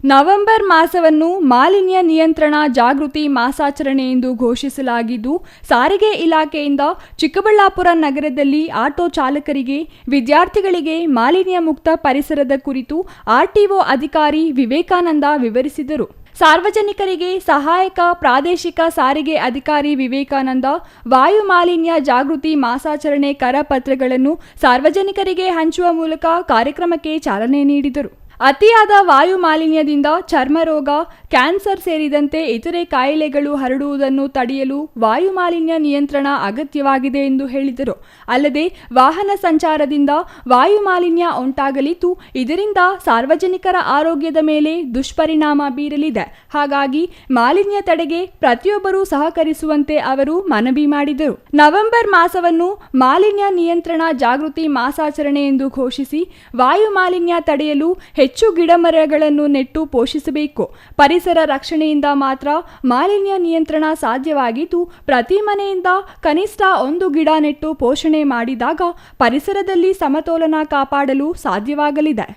November ಮಾಸವನ್ನು ಮಾಲಿನ್ಯ ನಿಯಂತ್ರಣ ಜಾಗೃತಿ ಮಾಸಾಚರಣೆ ಎಂದು ಘೋಷಿಸಲಾಗಿದ್ದು, ಸಾರಿಗೆ ಇಲಾಖೆಯಿಂದ ಚಿಕ್ಕಬಳ್ಳಾಪುರ ನಗರದಲ್ಲಿ ಆಟೋ ಚಾಲಕರಿಗೆ, ವಿದ್ಯಾರ್ಥಿಗಳಿಗೆ ಮಾಲಿನ್ಯ ಮುಕ್ತ ಪರಿಸರದ ಕುರಿತು ಆರ್ಟಿಒ ಅಧಿಕಾರಿ ವಿವೇಕಾನಂದ ವಿವರಿಸಿದರು. ಸಾರ್ವಜನಿಕರಿಗೆ ಸಹಾಯಕ ಪ್ರಾದೇಶಿಕ ಸಾರಿಗೆ ಅಧಿಕಾರಿ ವಿವೇಕಾನಂದ ವಾಯು ಮಾಲಿನ್ಯ ಜಾಗೃತಿ ಮಾಸಾಚರಣೆ ಕರಪತ್ರಗಳನ್ನು ಸಾರ್ವಜನಿಕರಿಗೆ ಹಂಚುವ ಮೂಲಕ ಕಾರ್ಯಕ್ರಮಕ್ಕೆ ಚಾಲನೆ ನೀಡಿದರು. ಅತಿಯಾದ ವಾಯು ಮಾಲಿನ್ಯದಿಂದ ಚರ್ಮ ರೋಗ, ಕ್ಯಾನ್ಸರ್ ಸೇರಿದಂತೆ ಇತರೆ ಕಾಯಿಲೆಗಳು ಹರಡುವುದನ್ನು ತಡೆಯಲು ವಾಯು ಮಾಲಿನ್ಯ ನಿಯಂತ್ರಣ ಅಗತ್ಯವಾಗಿದೆ ಎಂದು ಹೇಳಿದರು. ಅಲ್ಲದೆ ವಾಹನ ಸಂಚಾರದಿಂದ ವಾಯು ಮಾಲಿನ್ಯ ಉಂಟಾಗಲಿದ್ದು, ಇದರಿಂದ ಸಾರ್ವಜನಿಕರ ಆರೋಗ್ಯದ ಮೇಲೆ ದುಷ್ಪರಿಣಾಮ ಬೀರಲಿದೆ. ಹಾಗಾಗಿ ಮಾಲಿನ್ಯ ತಡೆಗೆ ಪ್ರತಿಯೊಬ್ಬರೂ ಸಹಕರಿಸುವಂತೆ ಅವರು ಮನವಿ ಮಾಡಿದರು. ನವೆಂಬರ್ ಮಾಸವನ್ನು ಮಾಲಿನ್ಯ ನಿಯಂತ್ರಣ ಜಾಗೃತಿ ಮಾಸಾಚರಣೆ ಎಂದು ಘೋಷಿಸಿ ವಾಯು ಮಾಲಿನ್ಯ ತಡೆಯಲು ಹೆಚ್ಚು ಗಿಡಮರಗಳನ್ನು ನೆಟ್ಟು ಪೋಷಿಸಬೇಕು. ಪರಿಸರ ರಕ್ಷಣೆಯಿಂದ ಮಾತ್ರ ಮಾಲಿನ್ಯ ನಿಯಂತ್ರಣ ಸಾಧ್ಯವಾಗಿದ್ದು, ಪ್ರತಿ ಮನೆಯಿಂದ ಕನಿಷ್ಠ 1 ಗಿಡ ನೆಟ್ಟು ಪೋಷಣೆ ಮಾಡಿದಾಗ ಪರಿಸರದಲ್ಲಿ ಸಮತೋಲನ ಕಾಪಾಡಲು ಸಾಧ್ಯವಾಗಲಿದೆ.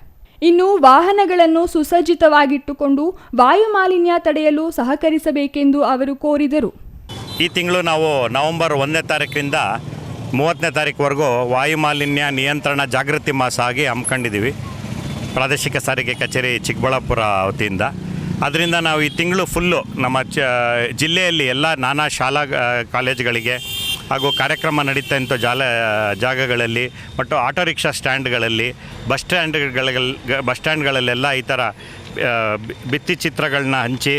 ಇನ್ನು ವಾಹನಗಳನ್ನು ಸುಸಜ್ಜಿತವಾಗಿಟ್ಟುಕೊಂಡು ವಾಯು ಮಾಲಿನ್ಯ ತಡೆಯಲು ಸಹಕರಿಸಬೇಕೆಂದು ಅವರು ಕೋರಿದರು. ಈ ತಿಂಗಳು ನಾವು ನವೆಂಬರ್ 1ನೇ ತಾರೀಕಿನಿಂದ 30ನೇ ತಾರೀಕುವರೆಗೂ ವಾಯು ಮಾಲಿನ್ಯ ನಿಯಂತ್ರಣ ಜಾಗೃತಿ ಮಾಸ ಆಗಿ ಹಮ್ಮಿಕೊಂಡಿದ್ದೀವಿ. ಪ್ರಾದೇಶಿಕ ಸಾರಿಗೆ ಕಚೇರಿ ಚಿಕ್ಕಬಳ್ಳಾಪುರ ವತಿಯಿಂದ. ಅದರಿಂದ ನಾವು ಈ ತಿಂಗಳು ಫುಲ್ಲು ನಮ್ಮ ಜಿಲ್ಲೆಯಲ್ಲಿ ಎಲ್ಲ ನಾನಾ ಶಾಲಾ ಕಾಲೇಜುಗಳಿಗೆ ಹಾಗೂ ಕಾರ್ಯಕ್ರಮ ನಡೀತಾ ಇಂಥ ಜಾಗಗಳಲ್ಲಿ ಮತ್ತು ಆಟೋ ರಿಕ್ಷಾ ಸ್ಟ್ಯಾಂಡ್ಗಳಲ್ಲಿ ಬಸ್ ಸ್ಟ್ಯಾಂಡ್ಗಳಲ್ಲೆಲ್ಲ ಈ ಥರ ಭಿತ್ತಿ ಚಿತ್ರಗಳನ್ನ ಹಂಚಿ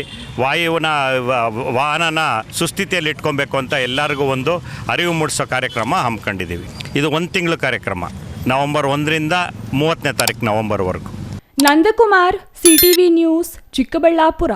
ವಾಹನನ ಸುಸ್ಥಿತಿಯಲ್ಲಿ ಇಟ್ಕೊಬೇಕು ಅಂತ ಎಲ್ಲರಿಗೂ ಒಂದು ಅರಿವು ಮೂಡಿಸೋ ಕಾರ್ಯಕ್ರಮ ಹಮ್ಮಿಕೊಂಡಿದ್ದೀವಿ. ಇದು 1 ತಿಂಗಳು ಕಾರ್ಯಕ್ರಮ, ನವೆಂಬರ್ 1ರಿಂದ 30ನೇ ತಾರೀಕು ನವೆಂಬರ್ವರೆಗೂ. Nandakumar, CTV news, Chikkaballapur.